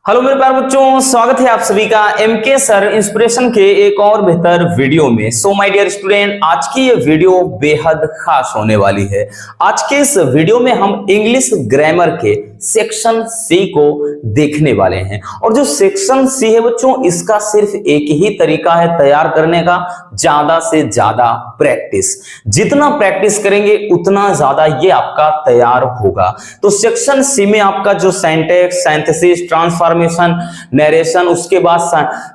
Hello मेरे प्यारे बच्चों, स्वागत है आप सभी का एमके सर इंस्पिरेशन के एक और बेहतर वीडियो में। सो माय डियर स्टूडेंट, आज की ये वीडियो बेहद खास होने वाली है। आज के इस वीडियो में हम इंग्लिश ग्रामर के सेक्शन सी को देखने वाले हैं। और जो सेक्शन सी है बच्चों, इसका सिर्फ एक ही तरीका है तैयार करने का, ज्यादा से ज्यादा प्रैक्टिस। जितना प्रैक्टिस करेंगे उतना ज्यादा ये आपका तैयार होगा। तो सेक्शन सी में आपका जो सिंटैक्स, सिंथेसिस, ट्रांसफॉर्मेशन, नरेशन, उसके बाद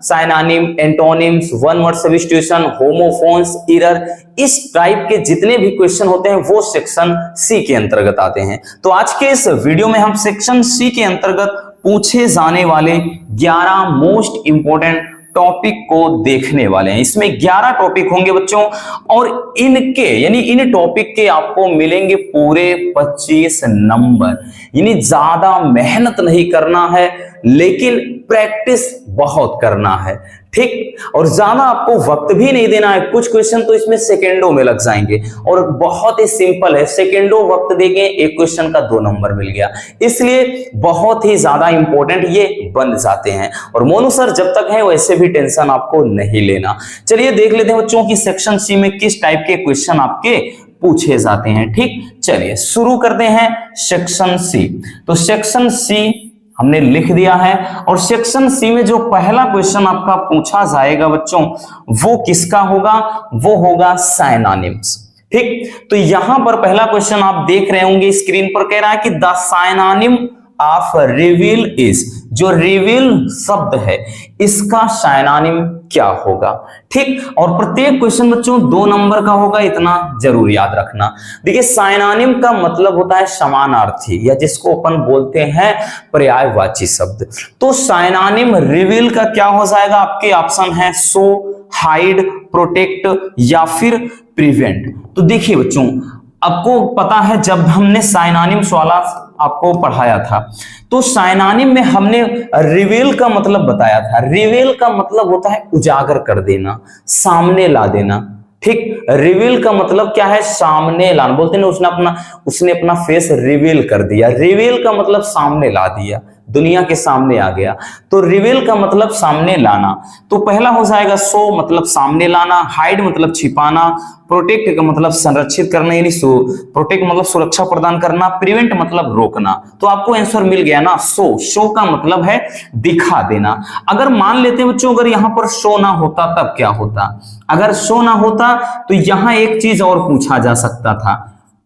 synonym, antonyms, one word substitution, homophones, error, इस टाइप के जितने भी क्वेश्चन होते हैं वो सेक्शन सी के अंतर्गत आते हैं। तो आज के इस वीडियो में हम सेक्शन सी के अंतर्गत पूछे जाने वाले 11 मोस्ट इंपोर्टेंट टॉपिक को देखने वाले हैं। इसमें 11 टॉपिक होंगे बच्चों, और इनके यानी इन टॉपिक के आपको मिलेंगे पूरे 25 नंबर। यानी ज्यादा मेहनत नहीं करना है, लेकिन प्रैक्टिस बहुत करना है, ठीक। और ज्यादा आपको वक्त भी नहीं देना है। कुछ क्वेश्चन तो इसमें सेकेंडों में लग जाएंगे और बहुत ही सिंपल है, सेकेंडों वक्त देंगे, एक क्वेश्चन का 2 नंबर मिल गया। इसलिए बहुत ही ज्यादा इंपॉर्टेंट ये बन जाते हैं। और मोनू सर जब तक है वैसे भी टेंशन आपको नहीं लेना। चलिए देख लेते हैं बच्चों की सेक्शन सी में किस टाइप के क्वेश्चन आपके पूछे जाते हैं, ठीक। चलिए शुरू करते हैं सेक्शन सी। तो सेक्शन सी हमने लिख दिया है, और सेक्शन सी में जो पहला क्वेश्चन आपका पूछा जाएगा बच्चों, वो किसका होगा? वो होगा साइनोनिम्स, ठीक। तो यहां पर पहला क्वेश्चन आप देख रहे होंगे स्क्रीन पर, कह रहा है कि the synonym of reveal is, जो रिवील शब्द है इसका साइनोनिम क्या होगा, ठीक। और प्रत्येक क्वेश्चन बच्चों 2 नंबर का होगा, इतना जरूर याद रखना। देखिए साइनोनिम का मतलब होता है समानार्थी, या जिसको अपन बोलते हैं पर्यायवाची शब्द। तो साइनोनिम रिवील का क्या हो जाएगा? आपके ऑप्शन है शो, हाइड, प्रोटेक्ट या फिर प्रिवेंट। तो देखिए बच्चों, आपको पता है जब हमने साइनोनिम्स वाला आपको पढ़ाया था, तो साइनोनिम में हमने रिवील का मतलब बताया था। रिवील का मतलब होता है उजागर कर देना, सामने ला देना, ठीक। रिवील का मतलब क्या है? सामने लाना। बोलते हैं उसने अपना फेस रिवील कर दिया। रिवील का मतलब सामने ला दिया, दुनिया के सामने आ गया। तो रिवील का मतलब सामने लाना। तो पहला हो जाएगा शो, मतलब सामने लाना, हाइड मतलब छिपाना, प्रोटेक्ट का मतलब संरक्षित करना, यानी प्रोटेक्ट मतलब सुरक्षा प्रदान करना, प्रिवेंट मतलब रोकना। तो आपको आंसर मिल गया ना, शो का मतलब है दिखा देना। अगर मान लेते हैं बच्चों, अगर यहां पर शो ना होता तब क्या होता? अगर शो ना होता तो यहां एक चीज और पूछा जा सकता था,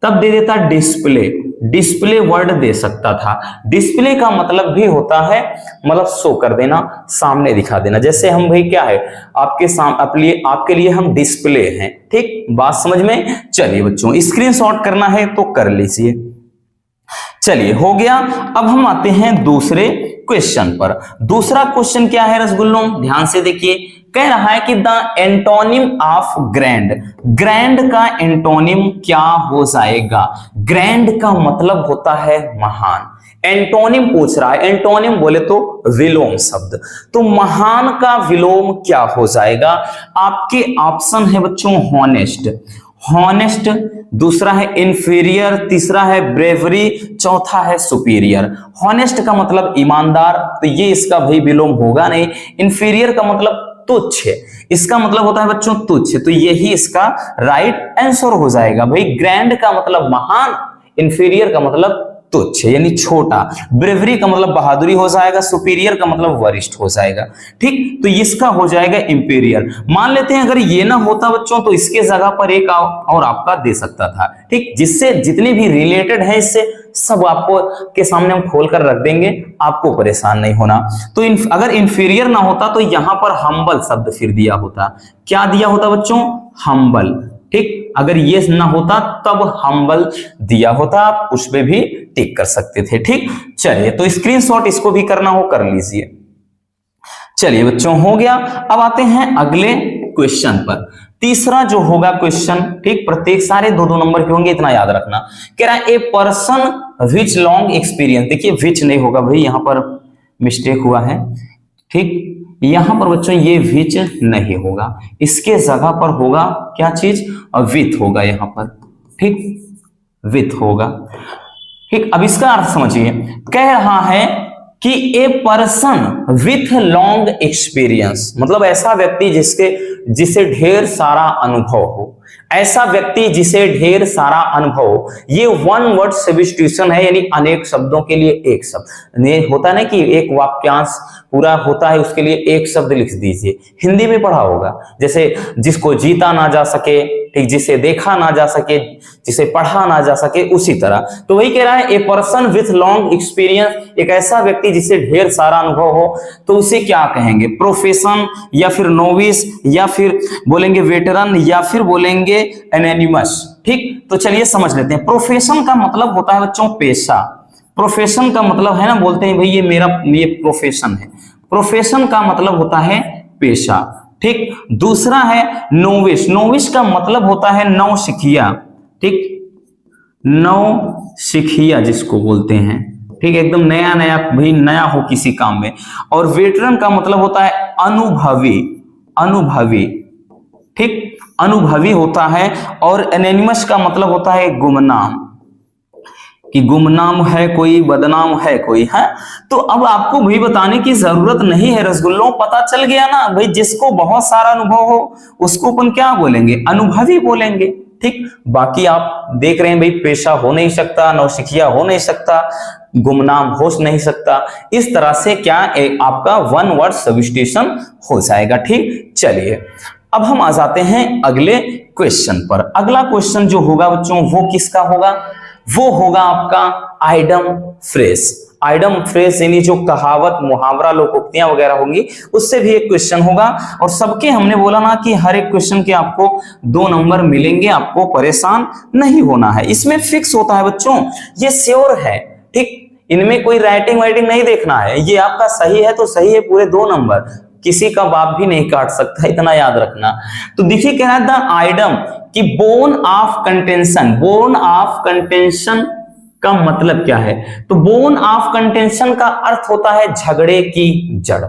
तब दे देता डिस्प्ले। डिस्प्ले वर्ड दे सकता था। डिस्प्ले का मतलब भी होता है मतलब शो कर देना, सामने दिखा देना। जैसे हम भाई क्या है आपके लिए हम डिस्प्ले हैं, ठीक। बात समझ में? चलिए बच्चों, स्क्रीनशॉट करना है तो कर लीजिए। चलिए हो गया। अब हम आते हैं दूसरे क्वेश्चन पर। दूसरा क्वेश्चन क्या है रसगुल्लों? ध्यान से देखिए, कह रहा है कि the antonym of grand. Grand का एंटोनिम क्या हो जाएगा? ग्रैंड का मतलब होता है महान। एंटोनिम पूछ रहा है, एंटोनिम बोले तो विलोम शब्द। तो महान का विलोम क्या हो जाएगा? आपके ऑप्शन है बच्चों हॉनेस्ट, हॉनेस्ट, दूसरा है इंफीरियर, तीसरा है ब्रेवरी, चौथा है सुपीरियर। हॉनेस्ट का मतलब ईमानदार, तो ये इसका भाई विलोम होगा नहीं। इंफीरियर का मतलब तुच्छ, इसका मतलब होता है बच्चों तुच्छ, तो यही इसका राइट आंसर हो जाएगा। भाई ग्रैंड का मतलब महान, इंफीरियर का मतलब तुच्छ यानी छोटा, ब्रेवरी का मतलब बहादुरी हो जाएगा, सुपीरियर का मतलब वरिष्ठ हो जाएगा, ठीक। तो इसका हो जाएगा इंपीरियर। मान लेते हैं अगर ये ना होता बच्चों, तो इसके जगह पर एक और आपका दे सकता था, ठीक। जिससे जितने भी रिलेटेड है इससे सब आपको के सामने हम खोल कर रख देंगे, आपको परेशान नहीं होना। तो अगर इंफीरियर ना होता तो यहां पर हम्बल शब्द फिर दिया होता। क्या दिया होता बच्चों? हम्बल, ठीक। अगर ये ना होता तब हम्बल दिया होता, आप उस पे भी टिक कर सकते थे, ठीक। चलिए, तो स्क्रीनशॉट इसको भी करना हो कर लीजिए। चलिए बच्चों हो गया। अब आते हैं अगले क्वेश्चन पर। तीसरा जो होगा क्वेश्चन, ठीक, प्रत्येक सारे 2-2 नंबर के होंगे, इतना याद रखना। कह रहा है a person which long experience. देखिए विच नहीं होगा भाई, यहां पर मिस्टेक हुआ है, ठीक। यहां पर बच्चों ये विच नहीं होगा, इसके जगह पर होगा क्या चीज? विथ होगा यहां पर, ठीक, विथ होगा, ठीक। अब इसका अर्थ समझिए, कह रहा है कि a person with long experience, मतलब ऐसा व्यक्ति जिसे ढेर सारा अनुभव हो, ऐसा व्यक्ति जिसे ढेर सारा अनुभव हो। ये वन वर्ड सब्स्टिट्यूशन है, यानी अनेक शब्दों के लिए एक शब्द। ये होता है ना कि एक वाक्यांश पूरा होता है, उसके लिए एक शब्द लिख दीजिए। हिंदी में पढ़ा होगा, जैसे जिसको जीता ना जा सके, ठीक, जिसे देखा ना जा सके, जिसे पढ़ा ना जा सके, उसी तरह। तो वही कह रहा है, a person with long experience, एक ऐसा व्यक्ति जिसे ढेर सारा अनुभव हो, तो उसे क्या कहेंगे? प्रोफेशन, या फिर नोविस, या फिर बोलेंगे वेटरन, या फिर बोलेंगे एनोनिमस। ठीक, तो चलिए समझ लेते हैं। प्रोफेशन का मतलब होता है बच्चों पेशा। प्रोफेशन का मतलब है ना, बोलते हैं भाई ये प्रोफेशन है। प्रोफेशन का मतलब होता है पेशा। ठीक, दूसरा है नोविस। नोविस का मतलब होता है नौसिखिया। ठीक, नौसिखिया जिसको बोलते हैं, ठीक, एकदम नया नया, भाई नया हो किसी काम में। और वेटरन का मतलब होता है अनुभवी। अनुभवी, ठीक, अनुभवी होता है। और एनोनिमस का मतलब होता है गुमनाम, कि गुमनाम है कोई, बदनाम है कोई, है। तो अब आपको भाई बताने की जरूरत नहीं है, रसगुल्लों, पता चल गया ना भाई, जिसको बहुत सारा अनुभव हो उसको अपन क्या बोलेंगे? अनुभवी बोलेंगे। ठीक, बाकी आप देख रहे हैं भाई, पेशा हो नहीं सकता, नौसिखिया हो नहीं सकता, गुमनाम हो नहीं सकता। इस तरह से क्या आपका वन वर्ड सब्स्टिट्यूशन हो जाएगा। ठीक, चलिए अब हम आ जाते हैं अगले क्वेश्चन पर। अगला क्वेश्चन जो होगा बच्चों, वो किसका होगा? वो होगा आपका आइडम फ्रेज। आइडम फ्रेज यानी जो कहावत, मुहावरा, लोकोक्तियां वगैरह होंगी, उससे भी एक क्वेश्चन होगा। और सबके हमने बोला ना कि हर एक क्वेश्चन के आपको 2 नंबर मिलेंगे, आपको परेशान नहीं होना है। इसमें फिक्स होता है बच्चों, ये श्योर है। ठीक, इनमें कोई राइटिंग वाइटिंग नहीं देखना है, ये आपका सही है तो सही है, पूरे 2 नंबर, किसी का बाप भी नहीं काट सकता, इतना याद रखना। तो देखिए कह रहा था आइडम कि bone of contention. Bone of contention का मतलब क्या है? तो बोन ऑफ कंटेंशन का अर्थ होता है झगड़े की जड़।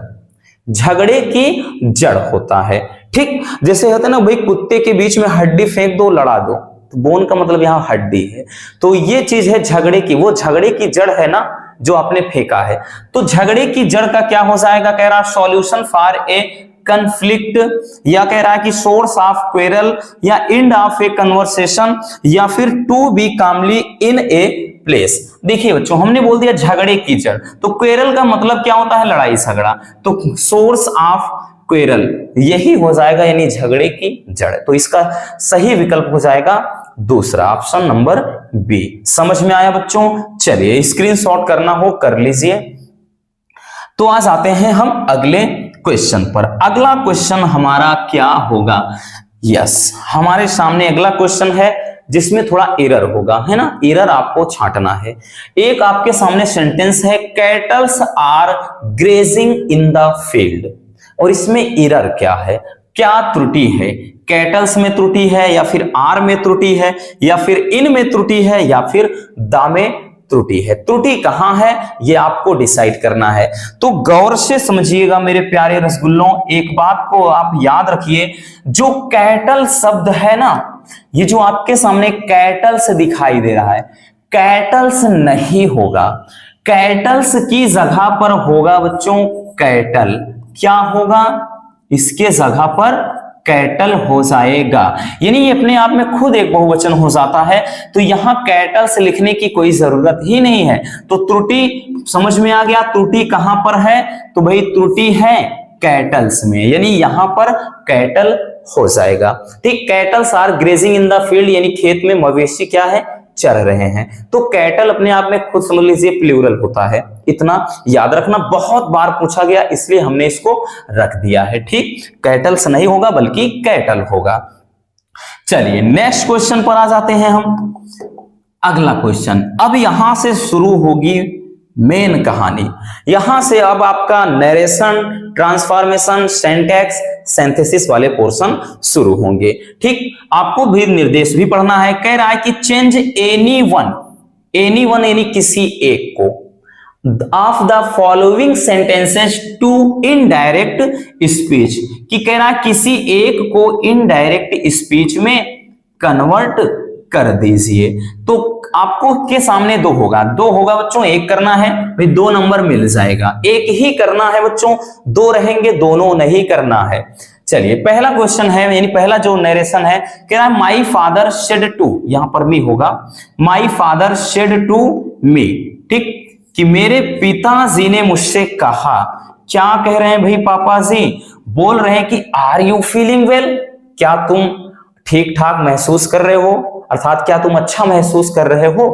झगड़े की जड़ होता है। ठीक, जैसे होता है ना भाई, कुत्ते के बीच में हड्डी फेंक दो, लड़ा दो, तो बोन का मतलब यहां हड्डी है। तो ये चीज है झगड़े की, वो झगड़े की जड़ है ना जो आपने फेंका है। तो झगड़े की जड़ का क्या हो जाएगा? कह रहा सॉल्यूशन फॉर ए कंफ्लिक्ट, या कह रहा है कि सोर्स ऑफ क्वेरल, या एंड ऑफ ए कन्वर्सेशन, या फिर to be calmly in a place. देखिए बच्चों, हमने बोल दिया झगड़े की जड़, तो क्वेरल का मतलब क्या होता है? लड़ाई झगड़ा। तो सोर्स ऑफ क्वेरल यही हो जाएगा, यानी झगड़े की जड़। तो इसका सही विकल्प हो जाएगा दूसरा, ऑप्शन नंबर बी। समझ में आया बच्चों? चलिए स्क्रीनशॉट करना हो कर लीजिए। तो आज आते हैं हम अगले क्वेश्चन पर। अगला क्वेश्चन हमारा क्या होगा? यस, हमारे सामने अगला क्वेश्चन है जिसमें थोड़ा एरर होगा, है ना, एरर आपको छांटना है। एक आपके सामने सेंटेंस है, cattles are grazing in the field, और इसमें एरर क्या है, क्या त्रुटि है? कैटल्स में त्रुटि है, या फिर आर में त्रुटि है, या फिर इन में त्रुटि है, या फिर दा में त्रुटि है? त्रुटि कहां है ये आपको डिसाइड करना है। तो गौर से समझिएगा मेरे प्यारे रसगुल्लों, एक बात को आप याद रखिए, जो कैटल शब्द है ना, ये जो आपके सामने कैटल्स दिखाई दे रहा है, कैटल्स नहीं होगा, कैटल्स की जगह पर होगा बच्चों कैटल। क्या होगा? इसके जगह पर कैटल हो जाएगा, यानी ये अपने आप में खुद एक बहुवचन हो जाता है। तो यहां कैटल्स लिखने की कोई जरूरत ही नहीं है। तो त्रुटि समझ में आ गया, त्रुटि कहां पर है? तो भाई त्रुटि है कैटल्स में, यानी यहां पर कैटल हो जाएगा। ठीक, cattles are grazing in the field, यानी खेत में मवेशी क्या है? चर रहे हैं। तो कैटल अपने आप में खुद समझ लीजिए प्लूरल होता है, इतना याद रखना, बहुत बार पूछा गया इसलिए हमने इसको रख दिया है। ठीक, कैटल्स नहीं होगा बल्कि कैटल होगा। चलिए नेक्स्ट क्वेश्चन पर आ जाते हैं हम। अगला क्वेश्चन, अब यहां से शुरू होगी मेन कहानी। यहां से अब आपका नरेशन, ट्रांसफॉर्मेशन, सिंटैक्स, सिंथेसिस वाले पोर्शन शुरू होंगे। ठीक, आपको भी निर्देश भी पढ़ना है। कह रहा है कि चेंज एनीवन, एनीवन यानी किसी एक को, of the following sentences to indirect speech, कि कह रहा है किसी एक को इनडायरेक्ट स्पीच में कन्वर्ट कर दीजिए। तो आपको के सामने दो होगा बच्चों, एक करना है भाई 2 नंबर मिल जाएगा। एक ही करना है बच्चों, 2 रहेंगे, दोनों नहीं करना है। चलिए पहला क्वेश्चन है, यानी पहला जो नरेशन है, कह रहा है माई फादर सेड टू, यहां पर मी होगा, my father said to me, ठीक, कि मेरे पिताजी ने मुझसे कहा। क्या कह रहे हैं भाई पापा जी? बोल रहे हैं कि आर यू फीलिंग वेल, क्या तुम ठीक ठाक महसूस कर रहे हो, अर्थात क्या तुम अच्छा महसूस कर रहे हो।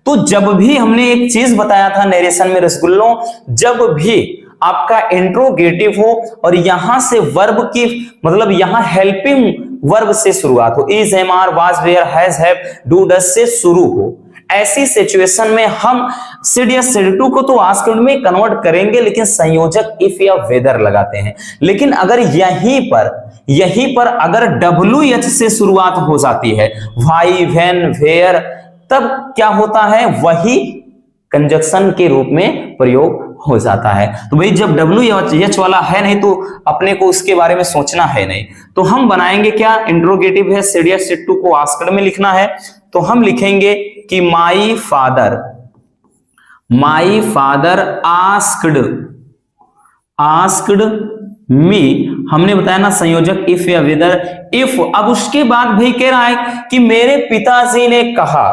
तो जब भी हमने एक चीज बताया था नरेशन में रसगुल्लों, जब भी आपका इंट्रोगेटिव हो और यहां से वर्ब की मतलब यहां हेल्पिंग वर्ब से शुरुआत हो, is, am, are, was, were, has, have, do, does से शुरू हो, ऐसी सिचुएशन में हम सिड या सिड टू को तो आस्क्ड में कन्वर्ट करेंगे, लेकिन संयोजक इफ या वेदर लगाते हैं। लेकिन अगर यहीं पर अगर WH से शुरुआत हो जाती है, व्हाई, व्हेन, वेयर, तब क्या होता है, वही कंजक्शन के रूप में प्रयोग हो जाता है। तो भाई जब WH वाला है नहीं तो अपने को उसके बारे में सोचना है नहीं, तो हम बनाएंगे क्या, इंट्रोगेटिव है, सिड या सिड टू को आस्क्ड में लिखना है, तो हम लिखेंगे कि माई फादर आस्क्ड मी, हमने बताया ना संयोजक इफ या वेदर, इफ। अब उसके बाद भाई कह रहा है कि मेरे पिताजी ने कहा,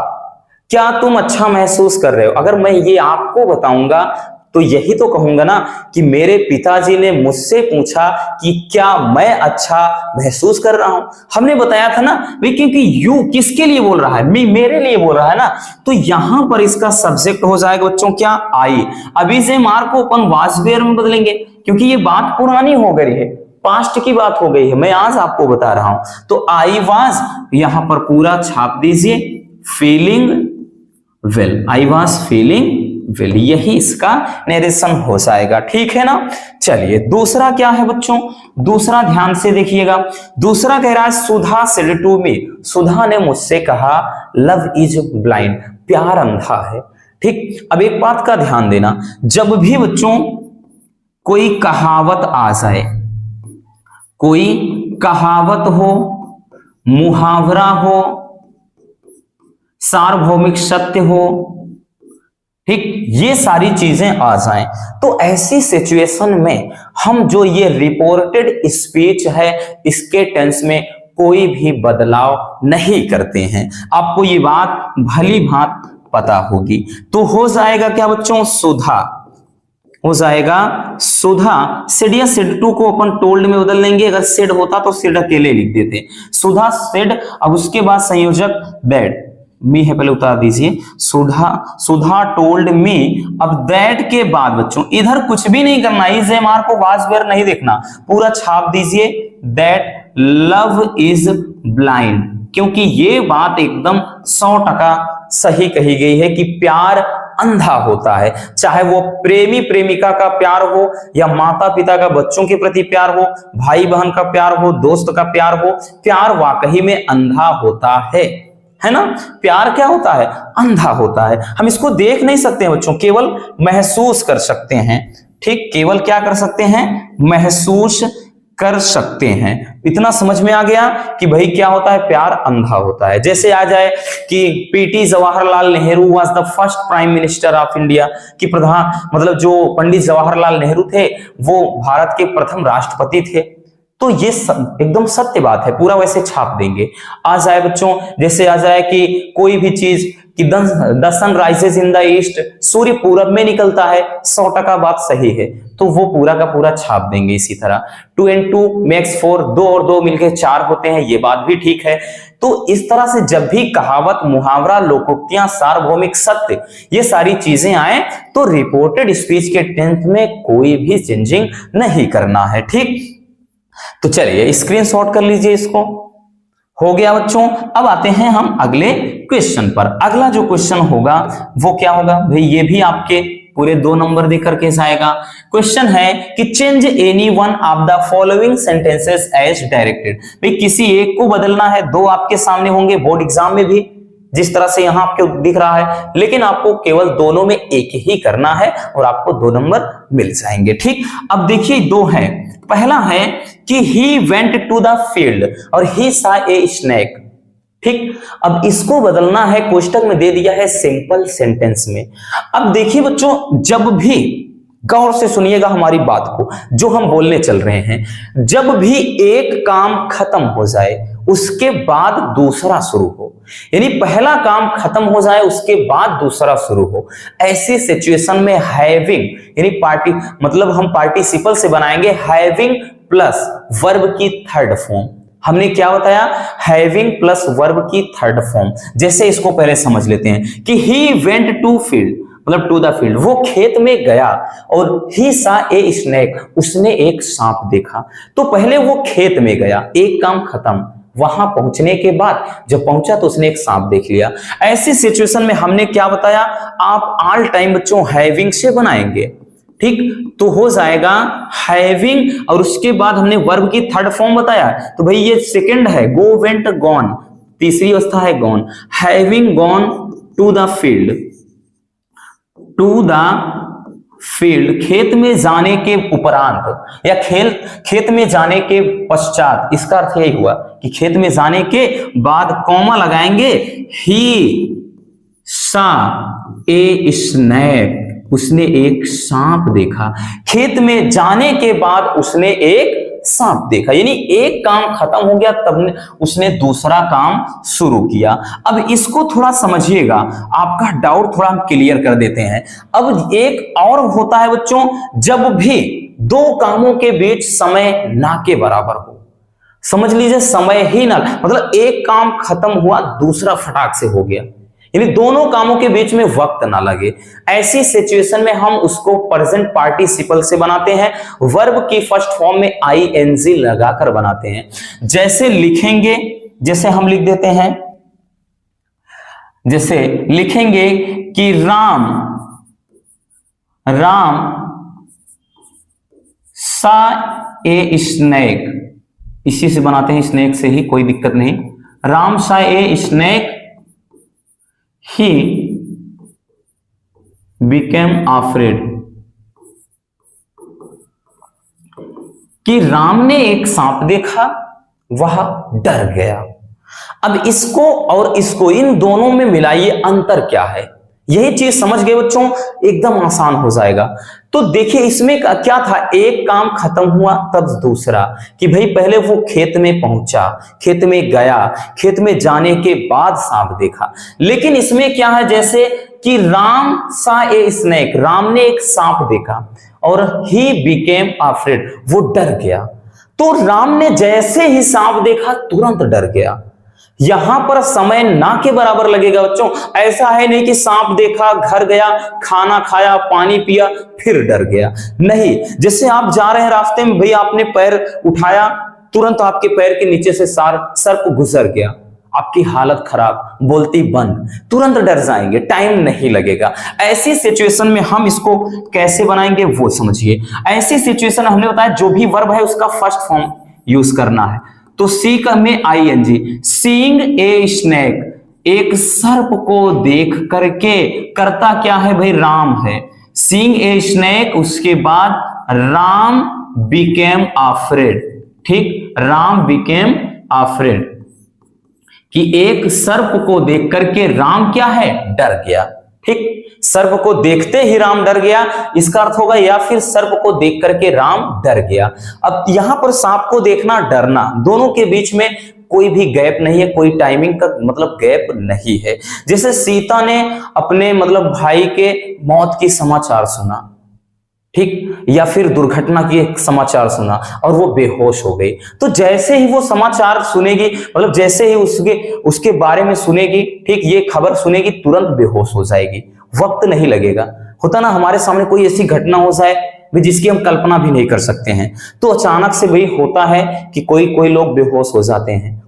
क्या तुम अच्छा महसूस कर रहे हो। अगर मैं ये आपको बताऊंगा तो यही तो कहूंगा ना कि मेरे पिताजी ने मुझसे पूछा कि क्या मैं अच्छा महसूस कर रहा हूं। हमने बताया था ना भाई, क्योंकि यू किसके लिए बोल रहा है, मी मेरे लिए बोल रहा है ना, तो यहां पर इसका सब्जेक्ट हो जाएगा बच्चों क्या, आई। अभी से मार को अपन वाज वेयर में बदलेंगे, क्योंकि ये बात पुरानी हो गई है, पास्ट की बात हो गई है, मैं आज आपको बता रहा हूं। तो आई वाज यहां पर पूरा छाप दीजिए, feeling well, I was feeling well, यही इसका नरेशन हो जाएगा, ठीक है ना। चलिए दूसरा क्या है बच्चों, दूसरा ध्यान से देखिएगा। दूसरा कह रहा है सुधा सेड टू मी, सुधा ने मुझसे कहा लव इज ब्लाइंड, प्यार अंधा है, ठीक। अब एक बात का ध्यान देना, जब भी बच्चों कोई कहावत आ जाए, कोई कहावत हो, मुहावरा हो, सार्वभौमिक सत्य हो, ठीक, ये सारी चीजें आ जाएं, तो ऐसी सिचुएशन में हम जो ये रिपोर्टेड स्पीच है इसके टेंस में कोई भी बदलाव नहीं करते हैं। आपको ये बात भली भांत पता होगी। तो हो जाएगा क्या बच्चों, सुधा हो जाएगा सुधा। सिड या सिड टू को अपन टोल्ड में बदल लेंगे, अगर सिड होता तो सिड अकेले लिख देते, सुधा सिड। अब उसके बाद संयोजक दैट, मी है पहले उतार दीजिए, सुधा टोल्ड मी। अब दैट के बाद बच्चों इधर कुछ भी नहीं करना, इज, एम, आर को वाज, वेयर नहीं देखना, पूरा छाप दीजिए दैट लव इज ब्लाइंड, क्योंकि ये बात एकदम 100% सही कही गई है कि प्यार अंधा होता है। चाहे वो प्रेमी प्रेमिका का प्यार हो, या माता पिता का बच्चों के प्रति प्यार हो, भाई बहन का प्यार हो, दोस्त का प्यार हो, प्यार वाकई में अंधा होता है ना। प्यार क्या होता है, अंधा होता है। हम इसको देख नहीं सकते हैं बच्चों, केवल महसूस कर सकते हैं, ठीक, केवल क्या कर सकते हैं, महसूस कर सकते हैं। इतना समझ में आ गया कि भाई क्या होता है, प्यार अंधा होता है। जैसे आ जाए कि PT Jawaharlal Nehru was the first prime minister of India, कि प्रधान मतलब जो पंडित जवाहरलाल नेहरू थे वो भारत के प्रथम राष्ट्रपति थे, तो ये एकदम सत्य बात है, पूरा वैसे छाप देंगे। आ जाए बच्चों, जैसे आ जाए कि कोई भी चीज कि the sun rises in the east, सूर्य पूरब में निकलता है, 100% बात सही है, तो वो पूरा का पूरा छाप देंगे। इसी तरह 2 and 2 makes 4, 2 और 2 मिलकर 4 होते हैं, ये बात भी ठीक है। तो इस तरह से जब भी कहावत, मुहावरा, लोकोक्तियां, सार्वभौमिक सत्य, ये सारी चीजें आए तो रिपोर्टेड स्पीच के टेंस में कोई भी चेंजिंग नहीं करना है, ठीक। तो चलिए स्क्रीनशॉट कर लीजिए इसको, हो गया बच्चों। अब आते हैं हम अगले क्वेश्चन पर। अगला जो क्वेश्चन होगा वो क्या होगा भाई, ये भी आपके पूरे 2 नंबर देकर के जाएगा। क्वेश्चन है कि change any one of the following sentences as directed. भाई किसी एक को बदलना है, 2 आपके सामने होंगे बोर्ड एग्जाम में भी जिस तरह से यहां आपको दिख रहा है, लेकिन आपको केवल दोनों में एक ही करना है और आपको 2 नंबर मिल जाएंगे, ठीक। अब देखिए 2 है, पहला है कि he went to the field और he saw a snake, ठीक, अब इसको बदलना है, कोष्टक में दे दिया है सिंपल सेंटेंस में। अब देखिए बच्चों, जब भी, गौर से सुनिएगा हमारी बात को जो हम बोलने चल रहे हैं, जब भी एक काम खत्म हो जाए उसके बाद दूसरा शुरू हो, यानी पहला काम खत्म हो जाए उसके बाद दूसरा शुरू हो, ऐसी सिचुएशन में हैविंग यानी पार्टी मतलब हम पार्टिसिपल से बनाएंगे हैविंग प्लस वर्ब की थर्ड फॉर्म। हमने क्या बताया, हैविंग प्लस वर्ब की थर्ड फॉर्म। जैसे इसको पहले समझ लेते हैं कि ही वेंट टू फील्ड, मतलब टू द फील्ड, वो खेत में गया, और ही सा ए स्नेक, उसने एक सांप देखा। तो पहले वो खेत में गया, एक काम खत्म, वहां पहुंचने के बाद जब पहुंचा तो उसने एक सांप देख लिया। ऐसी सिचुएशन में हमने क्या बताया, आप ऑल टाइम बच्चों हैविंग से बनाएंगे, ठीक, तो हो जाएगा हैविंग, और उसके बाद हमने वर्ब की थर्ड फॉर्म बताया, तो भाई ये सेकंड है, गो वेंट गॉन, तीसरी अवस्था है gone, having gone to the field, to the field, खेत में जाने के उपरांत या खेत में जाने के पश्चात, इसका अर्थ यही हुआ कि खेत में जाने के बाद कॉमा लगाएंगे, ही सा ए स्नैक, उसने एक सांप देखा। खेत में जाने के बाद उसने एक सांप देखा, यानी एक काम खत्म हो गया तब उसने दूसरा काम शुरू किया। अब इसको थोड़ा समझिएगा, आपका डाउट थोड़ा हम क्लियर कर देते हैं। अब एक और होता है बच्चों, जब भी दो कामों के बीच समय ना के बराबर हो, समझ लीजिए समय ही ना, मतलब एक काम खत्म हुआ दूसरा फटाक से हो गया, यानी दोनों कामों के बीच में वक्त ना लगे, ऐसी सिचुएशन में हम उसको प्रेजेंट पार्टिसिपल से बनाते हैं, वर्ब की फर्स्ट फॉर्म में आईएनजी लगाकर बनाते हैं। जैसे लिखेंगे, जैसे हम लिख देते हैं, जैसे लिखेंगे कि राम सा ए स्नेक, इसी से बनाते हैं, स्नेक से ही, कोई दिक्कत नहीं, राम सा a snake, he became afraid, कि राम ने एक सांप देखा, वह डर गया। अब इसको और इसको, इन दोनों में मिलाइए, अंतर क्या है, यही चीज समझ गए बच्चों, एकदम आसान हो जाएगा। तो देखिए इसमें क्या था, एक काम खत्म हुआ तब दूसरा, कि भाई पहले वो खेत में पहुंचा, खेत में गया, खेत में जाने के बाद सांप देखा। लेकिन इसमें क्या है, जैसे कि राम सा ए स्नेक, राम ने एक सांप देखा, और ही बिकेम आफ्रेड, वो डर गया। तो राम ने जैसे ही सांप देखा तुरंत डर गया। यहां पर समय ना के बराबर लगेगा बच्चों, ऐसा है नहीं कि सांप देखा, घर गया, खाना खाया, पानी पिया, फिर डर गया, नहीं। जैसे आप जा रहे हैं रास्ते में, भाई आपने पैर उठाया, तुरंत आपके पैर के नीचे से सर्प गुजर गया, आपकी हालत खराब, बोलती बंद, तुरंत डर जाएंगे, टाइम नहीं लगेगा। ऐसी सिचुएशन में हम इसको कैसे बनाएंगे वो समझिए। ऐसी सिचुएशन हमने बताया जो भी वर्ब है उसका फर्स्ट फॉर्म यूज करना है, तो सी का में आईएनजी, सीइंग ए स्नेक, एक सर्प को देख करके, करता क्या है भाई, राम है, सीइंग ए स्नेक, उसके बाद राम बिकेम आफ्रेड, ठीक, राम बिकेम आफ्रेड, कि एक सर्प को देख करके राम क्या है, डर गया, ठीक, सर्प को देखते ही राम डर गया, इसका अर्थ होगा, या फिर सर्प को देख करके राम डर गया। अब यहां पर सांप को देखना, डरना, दोनों के बीच में कोई भी गैप नहीं है, कोई टाइमिंग का मतलब गैप नहीं है। जैसे सीता ने अपने मतलब भाई के मौत की समाचार सुना, ठीक, या फिर दुर्घटना की एक समाचार सुना और वो बेहोश हो गई, तो जैसे ही वो समाचार सुनेगी, मतलब जैसे ही उसके बारे में सुनेगी, ठीक, ये खबर सुनेगी, तुरंत बेहोश हो जाएगी, वक्त नहीं लगेगा। होता ना हमारे सामने कोई ऐसी घटना हो जाए जिसकी हम कल्पना भी नहीं कर सकते हैं, तो अचानक से वही होता है कि कोई लोग बेहोश हो जाते हैं,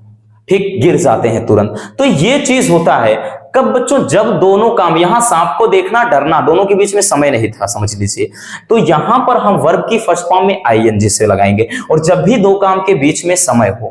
ठीक, गिर जाते हैं तुरंत। तो ये चीज होता है कब बच्चों, जब दोनों काम, यहां सांप को देखना, डरना, दोनों के बीच में समय नहीं था, समझ लीजिए। तो यहां पर हम वर्ब की फर्स्ट फॉर्म में आईएनजी से लगाएंगे, और जब भी दो काम के बीच में समय हो,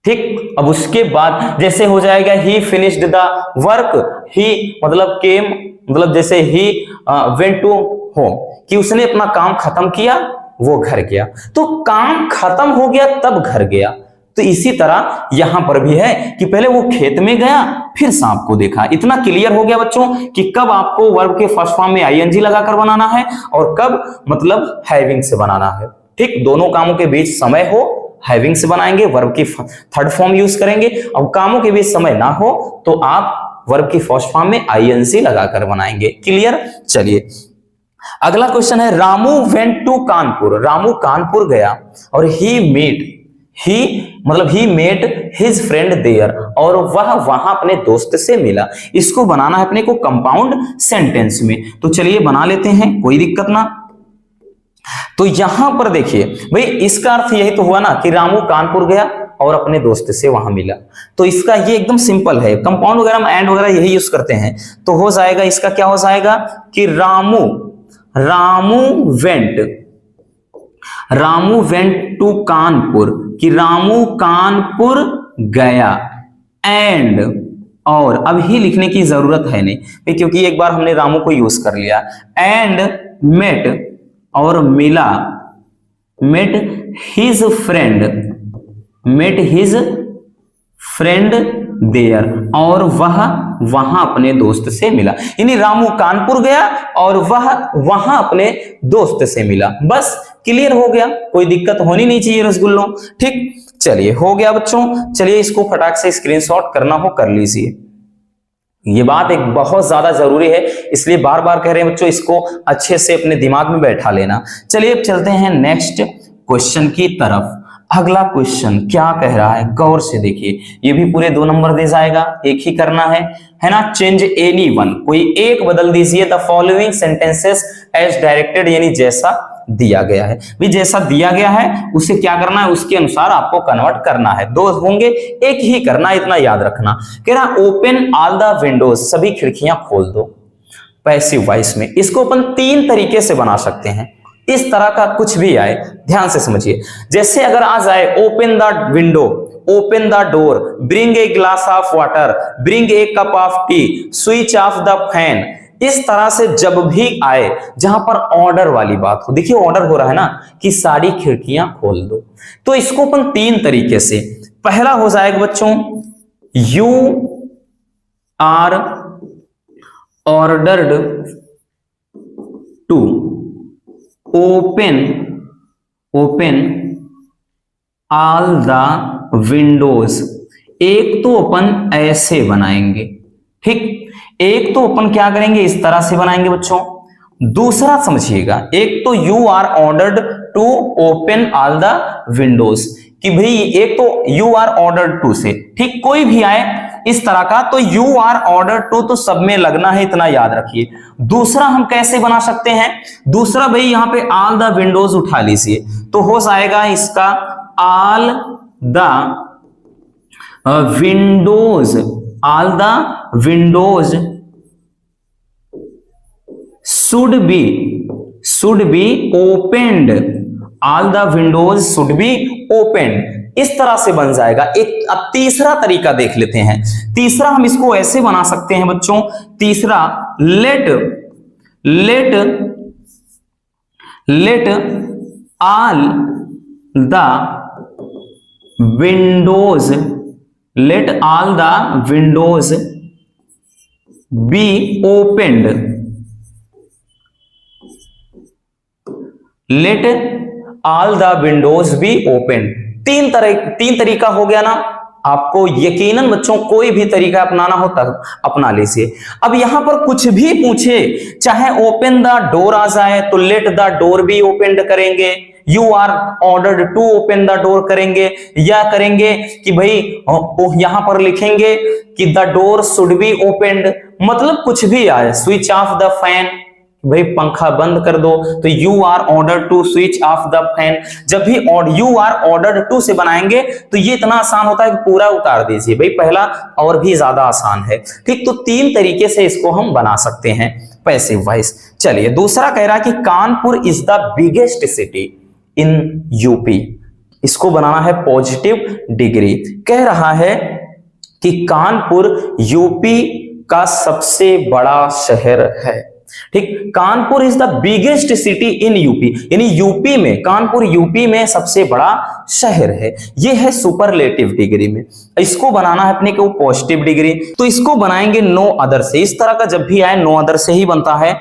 ठीक। अब उसके बाद जैसे हो जाएगा ही फिनिश्ड द वर्क, ही मतलब केम, मतलब जैसे ही वेंट टू होम, कि उसने अपना काम खत्म किया, वो घर गया। तो काम खत्म हो गया तब घर गया, तो इसी तरह यहां पर भी है कि पहले वो खेत में गया फिर सांप को देखा। इतना क्लियर हो गया बच्चों कि कब आपको वर्ब के फर्स्ट फॉर्म में आईएनजी लगाकर बनाना है और कब मतलब हैविंग से बनाना है। ठीक, दोनों कामों के बीच समय हो हैविंग से बनाएंगे, वर्ब की थर्ड फॉर्म यूज करेंगे। अब कामों के बीच समय ना हो तो आप वर्ब की फर्स्ट फॉर्म में आईएनजी लगाकर बनाएंगे। क्लियर। चलिए अगला क्वेश्चन है, रामू वेंट टू कानपुर। रामू कानपुर गया और he met his friend there, और वह वहां अपने दोस्त से मिला। इसको बनाना है अपने को कंपाउंड सेंटेंस में, तो चलिए बना लेते हैं, कोई दिक्कत ना। तो यहां पर देखिए भाई, इसका अर्थ यही तो हुआ ना कि रामू कानपुर गया और अपने दोस्त से वहां मिला। तो इसका ये एकदम सिंपल है, कंपाउंड वगैरह में एंड वगैरह यही यूज करते हैं। तो हो जाएगा इसका क्या हो जाएगा कि रामू वेंट टू कानपुर, कि रामू कानपुर गया। एंड, और अब ही लिखने की जरूरत है नहीं क्योंकि एक बार हमने रामू को यूज कर लिया। एंड मेट, और मिला, मेट हिज फ्रेंड देयर, और वह वहां अपने दोस्त से मिला। यानी रामू कानपुर गया और वह वहां अपने दोस्त से मिला। बस क्लियर हो गया, कोई दिक्कत होनी नहीं चाहिए रसगुल्लों। ठीक, चलिए हो गया बच्चों। चलिए इसको फटाक से स्क्रीनशॉट करना हो कर लीजिए। ये बात एक बहुत ज्यादा जरूरी है, इसलिए बार बार कह रहे हैं बच्चों, इसको अच्छे से अपने दिमाग में बैठा लेना। चलिए अब चलते हैं नेक्स्ट क्वेश्चन की तरफ। अगला क्वेश्चन क्या कह रहा है, गौर से देखिए। ये भी पूरे 2 नंबर दे जाएगा, एक ही करना है ना। चेंज एनी वन, कोई एक बदल दीजिए the following sentences as directed, यानी जैसा दिया गया है। भी जैसा दिया गया है उसे क्या करना है, उसके अनुसार आपको कन्वर्ट करना है। 2 होंगे, एक ही करना, इतना याद रखना। कह रहा ओपन ऑल द विंडोज, सभी खिड़कियां खोल दो। पैसिव वॉइस में इसको अपन 3 तरीके से बना सकते हैं। इस तरह का कुछ भी आए, ध्यान से समझिए। जैसे अगर आ जाए open the window, open the door, bring a glass of water, bring a cup of T, switch off the fan, इस तरह से जब भी आए जहां पर ऑर्डर वाली बात हो, देखिए ऑर्डर हो रहा है ना कि सारी खिड़कियां खोल दो, तो इसको अपन 3 तरीके से। पहला हो जाएगा बच्चों, you are ordered to open all the windows. एक तो अपन ऐसे बनाएंगे, ठीक, एक तो अपन क्या करेंगे, इस तरह से बनाएंगे बच्चों। दूसरा समझिएगा, एक तो you are ordered to open all the windows, कि भाई एक तो यू आर ऑर्डर्ड टू से, ठीक, कोई भी आए इस तरह का, तो यू आर ऑर्डर्ड टू तो सब में लगना है, इतना याद रखिए। दूसरा हम कैसे बना सकते हैं, दूसरा भाई यहां पे ऑल द विंडोज उठा लीजिए, तो हो जाएगा इसका all the Windows, all the Windows should be opened, all the windows should be opened, इस तरह से बन जाएगा। एक अब तीसरा तरीका देख लेते हैं। तीसरा हम इसको ऐसे बना सकते हैं बच्चों, तीसरा let all the windows, let all the windows be opened, let all the Windows be open. 3 तरीका हो गया ना। आपको यकीनन बच्चों कोई भी तरीका अपनाना हो तब अपना लीजिए। अब यहां पर कुछ भी पूछे, चाहे ओपन द डोर आ जाए तो let the door be open करेंगे, you are ordered to open the door करेंगे, या करेंगे कि भाई यहां पर लिखेंगे कि the door should be opened, मतलब कुछ भी आए। स्विच ऑफ द फैन, भाई पंखा बंद कर दो, तो you are order to switch off the fan. जब भी यू आर ऑर्डर टू से बनाएंगे तो ये इतना आसान होता है कि पूरा उतार दीजिए, भाई पहला और भी ज्यादा आसान है, ठीक। तो 3 तरीके से इसको हम बना सकते हैं पैसिव वॉइस। चलिए दूसरा कह रहा है कि Kanpur is the biggest city in UP, इसको बनाना है पॉजिटिव डिग्री। कह रहा है कि कानपुर यूपी का सबसे बड़ा शहर है, ठीक। Kanpur is the biggest city in UP, यानी यूपी में, कानपुर यूपी में सबसे बड़ा शहर है। ये है सुपरलेटिव डिग्री में। इसको बनाना है अपने को पॉजिटिव डिग्री, तो इसको बनाएंगे नो अदर से। इस तरह का जब भी आए नो अदर से ही बनता है।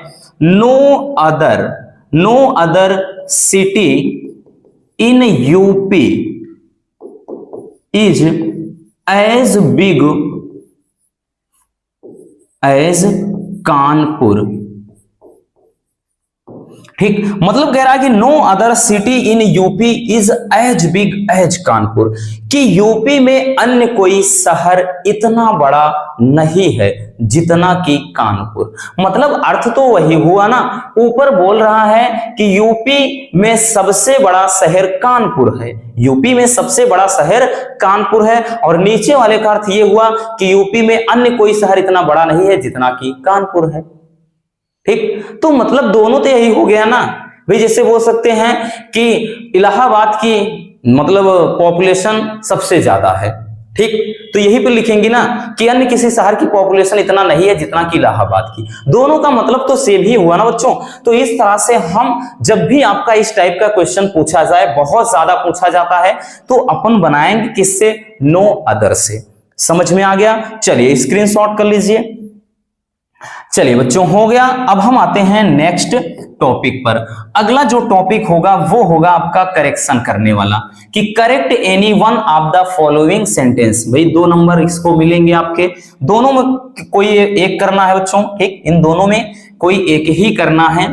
No other city in UP is as big as Kanpur. ठीक, मतलब कह रहा है कि no other city in UP is as big as Kanpur, कि यूपी में अन्य कोई शहर इतना बड़ा नहीं है जितना कि कानपुर। मतलब अर्थ तो वही हुआ ना, ऊपर बोल रहा है कि यूपी में सबसे बड़ा शहर कानपुर है, यूपी में सबसे बड़ा शहर कानपुर है, और नीचे वाले का अर्थ ये हुआ कि यूपी में अन्य कोई शहर इतना बड़ा नहीं है जितना कि कानपुर है। ठीक, तो मतलब दोनों तो यही हो गया ना भाई। जैसे बोल सकते हैं कि इलाहाबाद की मतलब पॉपुलेशन सबसे ज्यादा है, ठीक, तो यही पे लिखेंगे ना कि अन्य किसी शहर की पॉपुलेशन इतना नहीं है जितना कि इलाहाबाद की। दोनों का मतलब तो सेम ही हुआ ना बच्चों। तो इस तरह से हम जब भी आपका इस टाइप का क्वेश्चन पूछा जाए, बहुत ज्यादा पूछा जाता है, तो अपन बनाएंगे किससे? नो अदर से। समझ में आ गया? चलिए स्क्रीनशॉट कर लीजिए। चलिए बच्चों हो गया। अब हम आते हैं नेक्स्ट टॉपिक पर। अगला जो टॉपिक होगा वो होगा आपका करेक्शन करने वाला, कि correct any one of the following sentence. भाई 2 नंबर इसको मिलेंगे आपके, दोनों में कोई एक करना है बच्चों। ठीक, इन दोनों में कोई एक ही करना है।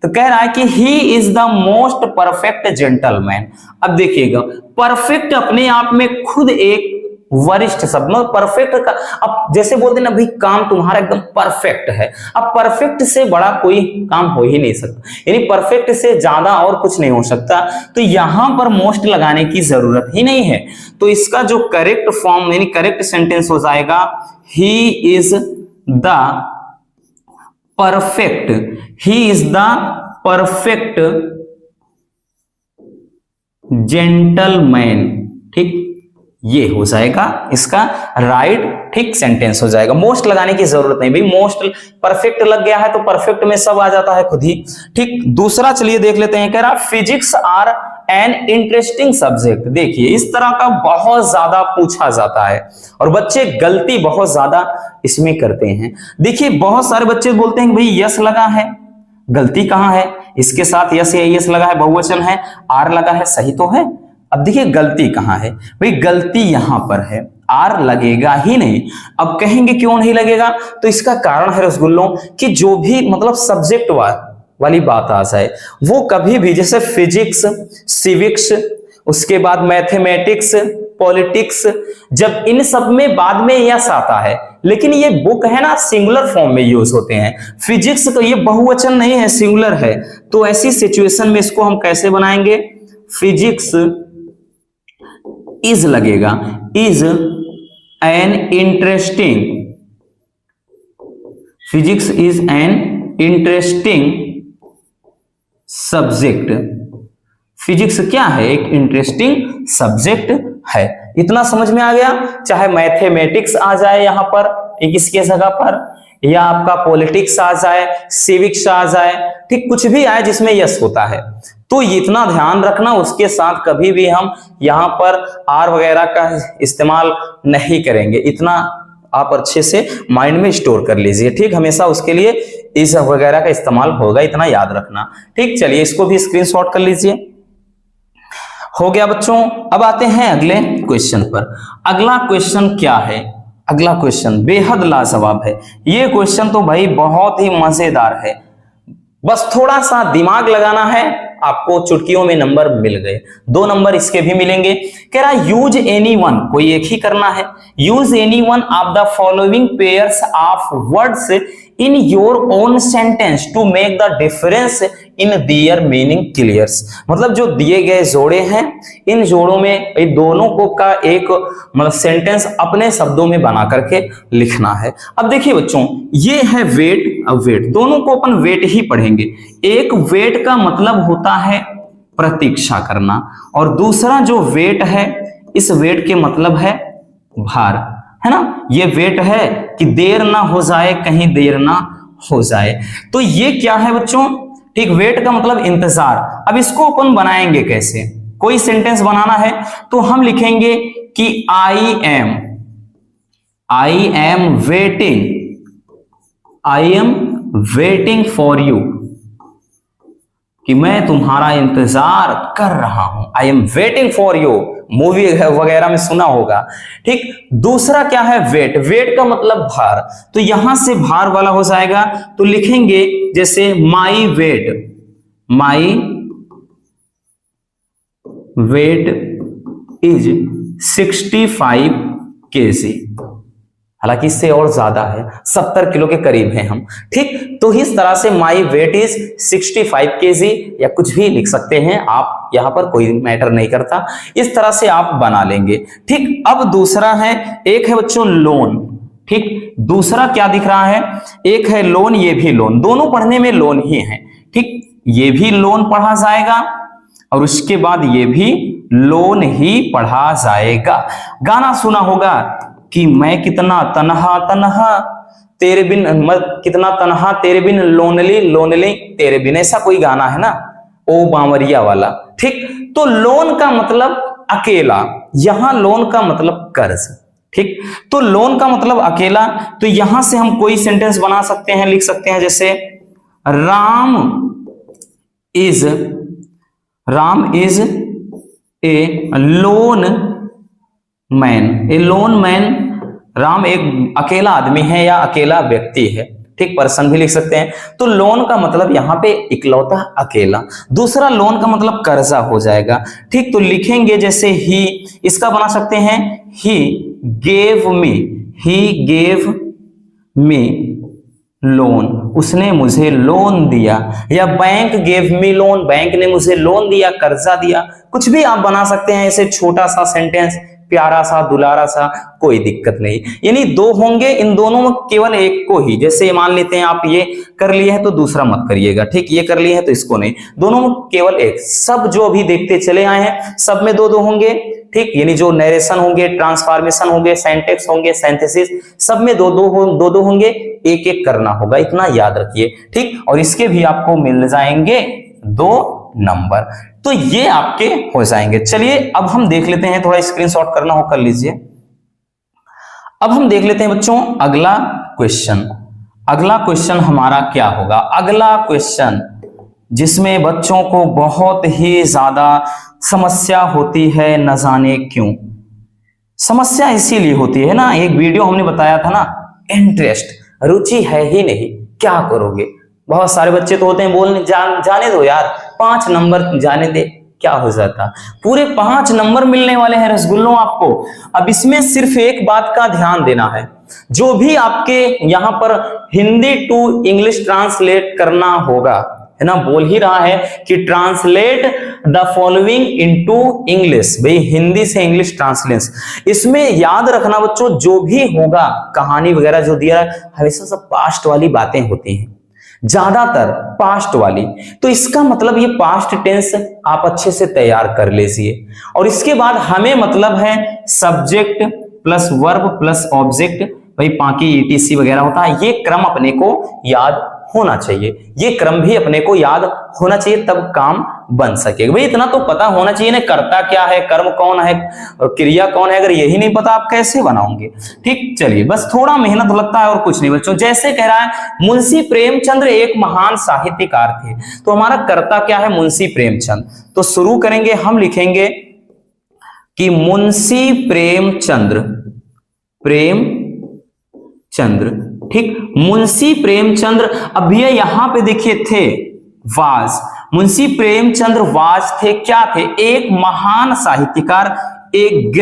तो कह रहा है कि he is the most perfect gentleman. अब देखिएगा, परफेक्ट अपने आप में खुद एक वरिष्ठ शब्द, मतलब परफेक्ट का अब जैसे बोलते ना भाई काम तुम्हारा एकदम परफेक्ट है। अब परफेक्ट से बड़ा कोई काम हो ही नहीं सकता, यानी परफेक्ट से ज्यादा और कुछ नहीं हो सकता। तो यहां पर मोस्ट लगाने की जरूरत ही नहीं है। तो इसका जो करेक्ट फॉर्म यानी करेक्ट सेंटेंस हो जाएगा, he is the perfect, he is the perfect gentleman. ठीक, ये हो जाएगा इसका राइट ठीक सेंटेंस हो जाएगा। मोस्ट लगाने की जरूरत नहीं भाई, मोस्ट परफेक्ट लग गया है तो परफेक्ट में सब आ जाता है खुद ही। ठीक, दूसरा चलिए देख लेते हैं। कह रहा physics are an interesting subject. देखिए इस तरह का बहुत ज्यादा पूछा जाता है और बच्चे गलती बहुत ज्यादा इसमें करते हैं। देखिए बहुत सारे बच्चे बोलते हैं भाई यस लगा है, गलती कहां है? इसके साथ यस या यस लगा है, बहुवचन है, आर लगा है, सही तो है। अब देखिए गलती कहां है भाई, गलती यहां पर है, आर लगेगा ही नहीं। अब कहेंगे क्यों नहीं लगेगा, तो इसका कारण है रसगुल्लों कि जो भी मतलब सब्जेक्ट वाली बात आ जाए वो कभी भी, जैसे फिजिक्स, सिविक्स, उसके बाद मैथमेटिक्स, पॉलिटिक्स, जब इन सब में बाद में यस आता है, लेकिन ये बुक है ना सिंगुलर फॉर्म में यूज होते हैं। फिजिक्स तो ये बहुवचन नहीं है, सिंगुलर है। तो ऐसी सिचुएशन में इसको हम कैसे बनाएंगे? फिजिक्स इज लगेगा, is an interesting, physics is an interesting subject. Physics क्या है? एक इंटरेस्टिंग सब्जेक्ट है। इतना समझ में आ गया। चाहे मैथमेटिक्स आ जाए यहां पर एक इसके जगह पर, या आपका पॉलिटिक्स आ जाए, सिविक्स आ जाए, ठीक, कुछ भी आए जिसमें यस होता है। तो इतना ध्यान रखना, उसके साथ कभी भी हम यहां पर आर वगैरह का इस्तेमाल नहीं करेंगे। इतना आप अच्छे से माइंड में स्टोर कर लीजिए। ठीक, हमेशा उसके लिए इस वगैरह का इस्तेमाल होगा, इतना याद रखना। ठीक, चलिए इसको भी स्क्रीनशॉट कर लीजिए। हो गया बच्चों। अब आते हैं अगले क्वेश्चन पर। अगला क्वेश्चन क्या है? अगला क्वेश्चन बेहद लाजवाब है। ये क्वेश्चन तो भाई बहुत ही मजेदार है, बस थोड़ा सा दिमाग लगाना है, आपको चुटकियों में नंबर मिल गए। 2 नंबर इसके भी मिलेंगे। कह रहा यूज एनी वन, कोई एक ही करना है। Use any one of the following pairs of words in your own sentence to make the difference in their meaning clears. मतलब जो दिए गए जोड़े हैं, इन जोड़ों में दोनों को का एक मतलब सेंटेंस अपने शब्दों में बना करके लिखना है। अब देखिए बच्चों, ये है वेट। अब वेट दोनों को अपन वेट ही पढ़ेंगे। एक वेट का मतलब होता है प्रतीक्षा करना, और दूसरा जो वेट है, इस वेट के मतलब है भार, है ना। ये वेट है कि देर ना हो जाए, कहीं देर ना हो जाए। तो ये क्या है बच्चों? ठीक, वेट का मतलब इंतजार। अब इसको अपन बनाएंगे कैसे? कोई सेंटेंस बनाना है तो हम लिखेंगे कि I am waiting for you, कि मैं तुम्हारा इंतजार कर रहा हूं। I am waiting for you, movie वगैरह में सुना होगा। ठीक, दूसरा क्या है, वेट। वेट का मतलब भार, तो यहां से भार वाला हो जाएगा, तो लिखेंगे जैसे माई वेट इज 65 kg। हालांकि इससे और ज्यादा है, 70 किलो के करीब हैं हम। ठीक, तो इस तरह से माई वेट इज 65 kg, या कुछ भी लिख सकते हैं आप, यहां पर कोई मैटर नहीं करता। इस तरह से आप बना लेंगे। ठीक, अब दूसरा है, एक है बच्चों लोन। ठीक, दूसरा क्या दिख रहा है, एक है लोन, ये भी लोन, दोनों पढ़ने में लोन ही है। ठीक, ये भी लोन पढ़ा जाएगा और उसके बाद ये भी लोन ही पढ़ा जाएगा। गाना सुना होगा कि मैं कितना तन्हा तेरे बिन, कितना तन्हा तेरे बिन, लोनली तेरे बिन, ऐसा कोई गाना है ना, ओ बावरिया वाला। ठीक, तो लोन का मतलब अकेला, यहां लोन का मतलब कर्ज। ठीक, तो लोन का मतलब अकेला, तो यहां से हम कोई सेंटेंस बना सकते हैं, लिख सकते हैं जैसे Ram is a loan man, Ram एक अकेला आदमी है या अकेला व्यक्ति है। ठीक, पर्सन भी लिख सकते हैं। तो लोन का मतलब यहाँ पे इकलौता अकेला। दूसरा लोन का मतलब कर्जा हो जाएगा। ठीक, तो लिखेंगे जैसे ही, इसका बना सकते हैं ही गेव मी लोन, उसने मुझे लोन दिया, या bank gave me loan, bank ने मुझे लोन दिया, कर्जा दिया। कुछ भी आप बना सकते हैं, ऐसे छोटा सा सेंटेंस, प्यारा सा, दुलारा सा, कोई दिक्कत नहीं। यानी दो होंगे, इन दोनों में केवल एक को ही, जैसे मान लेते हैं आप ये कर लिए हैं तो दूसरा मत करिएगा। ठीक, ये कर लिए हैं तो इसको नहीं, दोनों में केवल एक। सब जो अभी देखते चले आए हैं सब में दो दो होंगे। ठीक, यानी जो नरेशन होंगे, ट्रांसफॉर्मेशन होंगे, सिंटैक्स होंगे, सिंथेसिस, सब में दो दो होंगे, एक एक करना होगा, इतना याद रखिए। ठीक, और इसके भी आपको मिल जाएंगे 2 नंबर, तो ये आपके हो जाएंगे। चलिए अब हम देख लेते हैं, थोड़ा स्क्रीनशॉट करना हो कर लीजिए। अब हम देख लेते हैं बच्चों अगला क्वेश्चन। अगला क्वेश्चन हमारा क्या होगा, अगला क्वेश्चन जिसमें बच्चों को बहुत ही ज्यादा समस्या होती है, न जाने क्यों। समस्या इसीलिए होती है ना, एक वीडियो हमने बताया था ना, इंटरेस्ट, रुचि है ही नहीं, क्या करोगे। बहुत सारे बच्चे तो होते हैं बोलने जाने दो यार, 5 नंबर जाने दे, क्या हो जाता, पूरे 5 नंबर मिलने वाले हैं रसगुल्लों आपको। अब इसमें सिर्फ एक बात का ध्यान देना है, जो भी आपके यहां पर हिंदी टू इंग्लिश ट्रांसलेट करना होगा, है ना, बोल ही रहा है कि translate the following into English, भाई हिंदी से इंग्लिश ट्रांसलेशन। इसमें याद रखना बच्चों, जो भी होगा कहानी वगैरह जो दिया है, हमेशा सब पास्ट वाली बातें होती हैं, ज्यादातर पास्ट वाली। तो इसका मतलब ये पास्ट टेंस आप अच्छे से तैयार कर लीजिए। और इसके बाद हमें मतलब है subject plus verb plus object, भाई बाकी ईटीसी वगैरह होता है, ये क्रम अपने को याद होना चाहिए, ये क्रम भी अपने को याद होना चाहिए, तब काम बन सकेगा। भाई इतना तो पता होना चाहिए ना, कर्ता क्या है, कर्म कौन है, क्रिया कौन है, अगर यही नहीं पता आप कैसे बनाओगे। ठीक, चलिए बस थोड़ा मेहनत लगता है और कुछ नहीं बच्चों। जैसे कह रहा है मुंशी प्रेमचंद्र एक महान साहित्यकार थे, तो हमारा कर्ता क्या है, मुंशी प्रेमचंद। तो शुरू करेंगे, हम लिखेंगे कि मुंशी प्रेमचंद्र, ठीक, मुंशी प्रेमचंद्र। अब भैया यहां पे देखिए थे वाज, मुंशी प्रेमचंद्र वाज थे, क्या थे, एक महान साहित्यकार, एक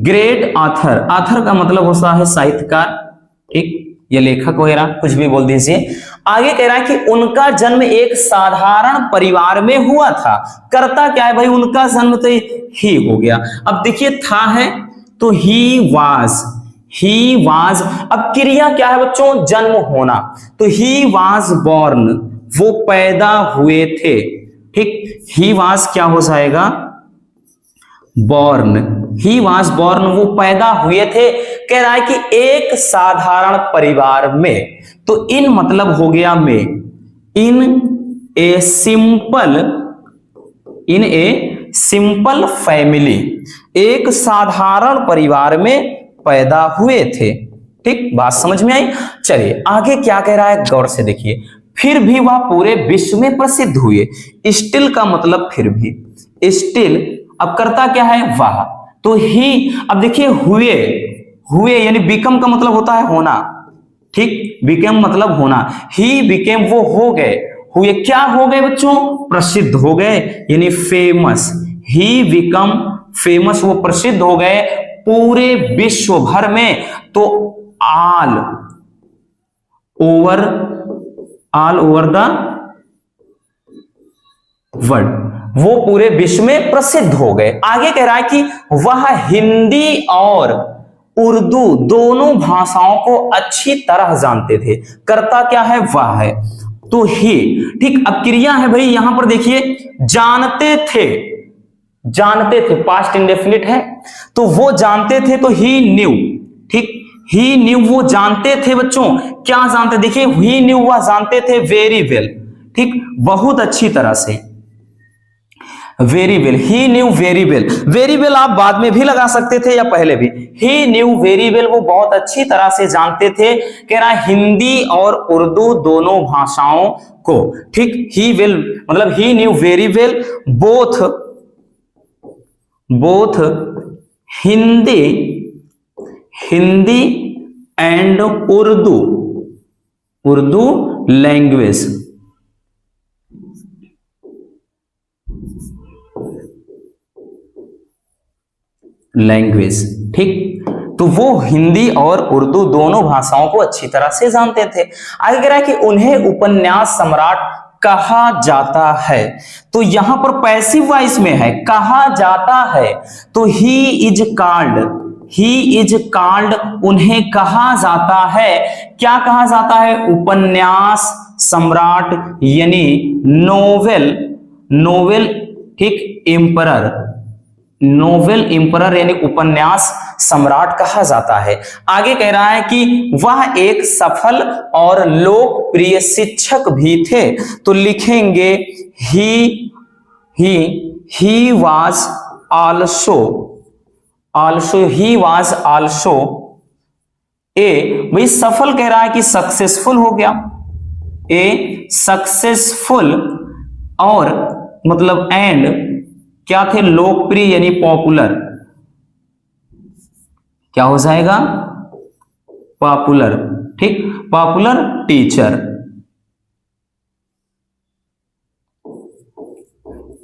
ग्रेट ऑथर। ऑथर का मतलब होता है साहित्यकार, ठीक, ये लेखक वगैरह कुछ भी बोल दीजिए। आगे कह रहा है कि उनका जन्म एक साधारण परिवार में हुआ था। कर्ता क्या है भाई, उनका जन्म तो ही हो गया। अब देखिए था है तो ही वाज। अब क्रिया क्या है बच्चों, जन्म होना, तो ही वाज बॉर्न, वो पैदा हुए थे। ठीक, ही वाज क्या हो जाएगा, बॉर्न, ही वाज बॉर्न, वो पैदा हुए थे। कह रहा है कि एक साधारण परिवार में, तो इन मतलब हो गया में, in a simple in a simple family, एक साधारण परिवार में पैदा हुए थे। ठीक, बात समझ में आई। चलिए आगे क्या कह रहा है गौर से देखिए। फिर भी वह पूरे विश्व में प्रसिद्ध हुए। स्टिल का मतलब फिर भी, स्टिल अब करता क्या है वह, तो ही, अब देखिए हुए यानी बिकम का मतलब होता है होना। ठीक, बिकम मतलब होना, ही बिकेम वो हो गए, हुए क्या हो गए बच्चों, प्रसिद्ध हो गए यानी फेमस। ही बिकम फेमस, वो प्रसिद्ध हो गए पूरे विश्व भर में। तो ऑल ओवर द वर्ल्ड, वो पूरे विश्व में प्रसिद्ध हो गए। आगे कह रहा है कि वह हिंदी और उर्दू दोनों भाषाओं को अच्छी तरह जानते थे। करता क्या है वह है, तो ही। ठीक, अब क्रिया है भाई यहां पर देखिए, जानते थे पास्ट इंडेफिनिट है, तो वो जानते थे तो ही न्यू। ठीक, ही न्यू वो जानते थे बच्चों, क्या जानते, देखिए ही न्यू वह जानते थे वेरी वेल। ठीक, बहुत अच्छी तरह से, very well, he knew very well. Very well आप बाद में भी लगा सकते थे या पहले भी। ही न्यू वेरी वेल, वो बहुत अच्छी तरह से जानते थे, कह रहा है हिंदी और उर्दू दोनों भाषाओं को। ठीक, ही विल मतलब he knew very well both Hindi and Urdu language. ठीक, तो वो हिंदी और उर्दू दोनों भाषाओं को अच्छी तरह से जानते थे। आगे कह रहा है कि उन्हें उपन्यास सम्राट कहा जाता है, तो यहां पर पैसिव वॉइस में है, कहा जाता है, तो ही इज कॉल्ड, उन्हें कहा जाता है। क्या कहा जाता है, उपन्यास सम्राट यानी नोवेल। ठीक, नोवेल एम्परर यानी उपन्यास सम्राट कहा जाता है। आगे कह रहा है कि वह एक सफल और लोकप्रिय शिक्षक भी थे, तो लिखेंगे ही वाज आल्सो ए, भाई सफल कह रहा है कि सक्सेसफुल हो गया, ए सक्सेसफुल, और मतलब एंड क्या थे, लोकप्रिय यानी पॉपुलर, क्या हो जाएगा, पॉपुलर। ठीक, पॉपुलर टीचर,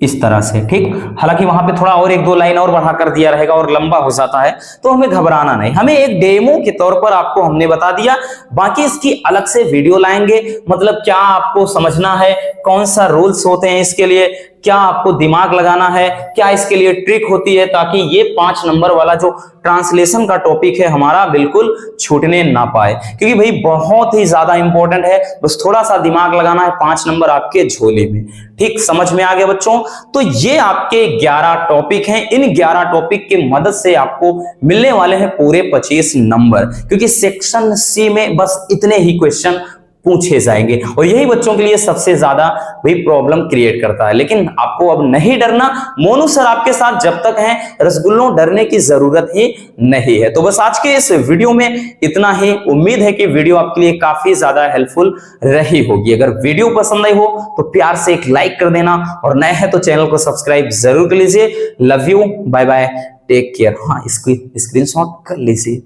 इस तरह से। ठीक, हालांकि वहां पे थोड़ा और एक दो लाइन और बढ़ा कर दिया रहेगा और लंबा हो जाता है, तो हमें घबराना नहीं, हमें एक डेमो के तौर पर आपको हमने बता दिया। बाकी इसकी अलग से वीडियो लाएंगे, मतलब क्या आपको समझना है, कौन सा रूल्स होते हैं इसके लिए, क्या आपको दिमाग लगाना है, क्या इसके लिए ट्रिक होती है, ताकि ये 5 नंबर वाला जो ट्रांसलेशन का टॉपिक है हमारा बिल्कुल छूटने ना पाए, क्योंकि भाई बहुत ही ज्यादा इंपॉर्टेंट है। बस थोड़ा सा दिमाग लगाना है, 5 नंबर आपके झोले में। ठीक, समझ में आ गया बच्चों। तो ये आपके 11 टॉपिक हैं, इन 11 टॉपिक की मदद से आपको मिलने वाले हैं पूरे 25 नंबर, क्योंकि सेक्शन सी में बस इतने ही क्वेश्चन पूछे जाएंगे, और यही बच्चों के लिए सबसे ज्यादा भी प्रॉब्लम क्रिएट करता है। लेकिन आपको अब नहीं डरना, मोनू सर आपके साथ जब तक हैं, रसगुल्लों डरने की जरूरत ही नहीं है। तो बस आज के इस वीडियो में इतना ही। उम्मीद है कि वीडियो आपके लिए काफी ज्यादा हेल्पफुल रही होगी। अगर वीडियो पसंद आई हो तो प्यार से एक लाइक कर देना, और नए हैं तो चैनल को सब्सक्राइब जरूर कर लीजिए। Love you, bye bye, take care. हाँ, इसको स्क्रीनशॉट कर लीजिए।